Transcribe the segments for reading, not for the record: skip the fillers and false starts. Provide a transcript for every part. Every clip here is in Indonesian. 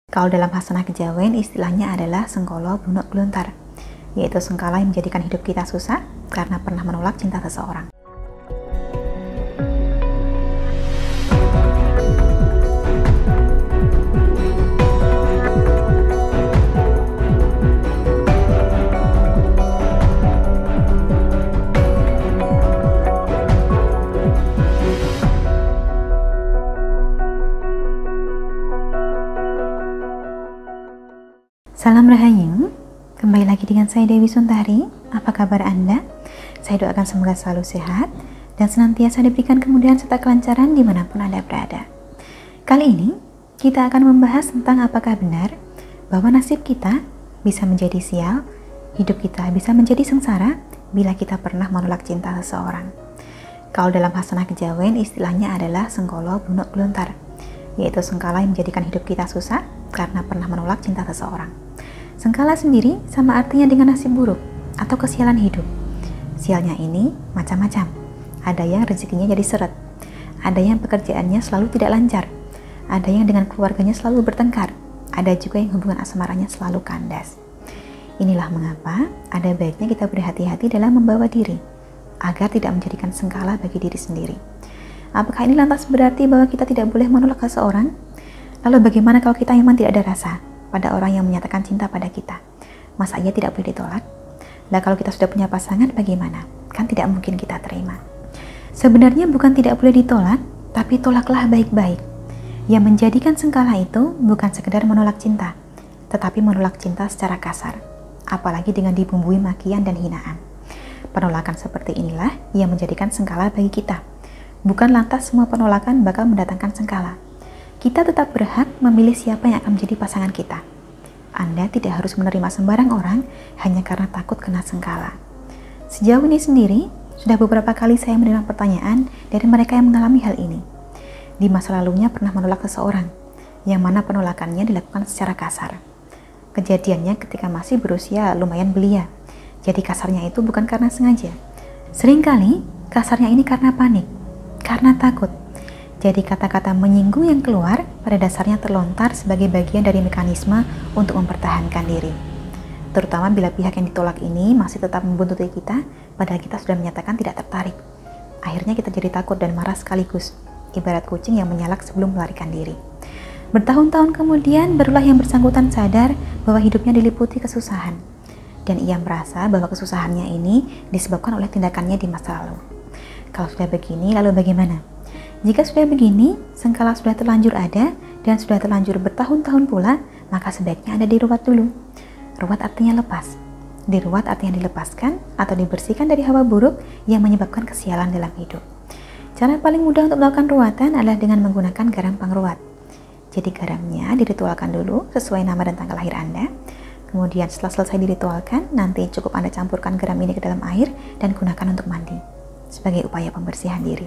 Kalau dalam Hasanah Kejawen istilahnya adalah sengkolo blunok gluntar, yaitu sengkala yang menjadikan hidup kita susah karena pernah menolak cinta seseorang. Salam Rahayu, kembali lagi dengan saya Dewi Suntari. Apa kabar Anda? Saya doakan semoga selalu sehat dan senantiasa diberikan kemudahan serta kelancaran dimanapun Anda berada. Kali ini kita akan membahas tentang apakah benar bahwa nasib kita bisa menjadi sial, hidup kita bisa menjadi sengsara bila kita pernah menolak cinta seseorang. Kalau dalam Hasanah Kejawen istilahnya adalah sengkolo blunok gluntar, yaitu sengkala yang menjadikan hidup kita susah karena pernah menolak cinta seseorang. Sengkala sendiri sama artinya dengan nasib buruk atau kesialan hidup. Sialnya ini macam-macam. Ada yang rezekinya jadi seret, ada yang pekerjaannya selalu tidak lancar, ada yang dengan keluarganya selalu bertengkar, ada juga yang hubungan asmaranya selalu kandas. Inilah mengapa ada baiknya kita berhati-hati dalam membawa diri agar tidak menjadikan sengkala bagi diri sendiri. Apakah ini lantas berarti bahwa kita tidak boleh menolak seseorang? Lalu bagaimana kalau kita memang tidak ada rasa pada orang yang menyatakan cinta pada kita? Masa ia tidak boleh ditolak? Nah, kalau kita sudah punya pasangan bagaimana? Kan tidak mungkin kita terima. Sebenarnya bukan tidak boleh ditolak, tapi tolaklah baik-baik. Yang menjadikan sengkala itu bukan sekedar menolak cinta, tetapi menolak cinta secara kasar, apalagi dengan dibumbui makian dan hinaan. Penolakan seperti inilah yang menjadikan sengkala bagi kita. Bukan lantas semua penolakan bakal mendatangkan sengkala. Kita tetap berhak memilih siapa yang akan menjadi pasangan kita. Anda tidak harus menerima sembarang orang hanya karena takut kena sengkala. Sejauh ini sendiri, sudah beberapa kali saya menerima pertanyaan dari mereka yang mengalami hal ini. Di masa lalunya pernah menolak seseorang, yang mana penolakannya dilakukan secara kasar. Kejadiannya ketika masih berusia lumayan belia, jadi kasarnya itu bukan karena sengaja. Seringkali kasarnya ini karena panik, karena takut. Jadi kata-kata menyinggung yang keluar pada dasarnya terlontar sebagai bagian dari mekanisme untuk mempertahankan diri. Terutama bila pihak yang ditolak ini masih tetap membuntuti kita, padahal kita sudah menyatakan tidak tertarik. Akhirnya kita jadi takut dan marah sekaligus, ibarat kucing yang menyalak sebelum melarikan diri. Bertahun-tahun kemudian barulah yang bersangkutan sadar bahwa hidupnya diliputi kesusahan. Dan ia merasa bahwa kesusahannya ini disebabkan oleh tindakannya di masa lalu. Kalau sudah begini, lalu bagaimana? Jika sudah begini, sengkala sudah terlanjur ada dan sudah terlanjur bertahun-tahun pula, maka sebaiknya Anda diruat dulu. Ruat artinya lepas. Diruat artinya dilepaskan atau dibersihkan dari hawa buruk yang menyebabkan kesialan dalam hidup. Cara paling mudah untuk melakukan ruatan adalah dengan menggunakan garam pengruat. Jadi garamnya diritualkan dulu sesuai nama dan tanggal lahir Anda. Kemudian setelah selesai diritualkan, nanti cukup Anda campurkan garam ini ke dalam air dan gunakan untuk mandi sebagai upaya pembersihan diri.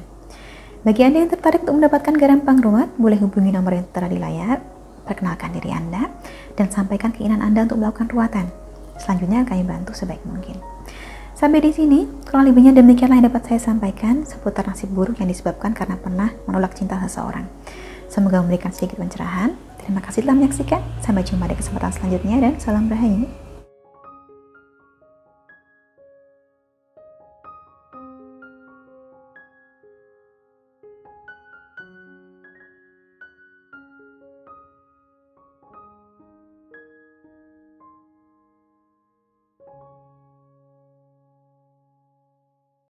Bagi Anda yang tertarik untuk mendapatkan garam pengruat, boleh hubungi nomor yang tertera di layar, perkenalkan diri Anda, dan sampaikan keinginan Anda untuk melakukan ruatan. Selanjutnya kami bantu sebaik mungkin. Sampai di sini, kurang lebihnya demikianlah yang dapat saya sampaikan seputar nasib buruk yang disebabkan karena pernah menolak cinta seseorang. Semoga memberikan sedikit pencerahan. Terima kasih telah menyaksikan. Sampai jumpa di kesempatan selanjutnya dan salam Rahayu.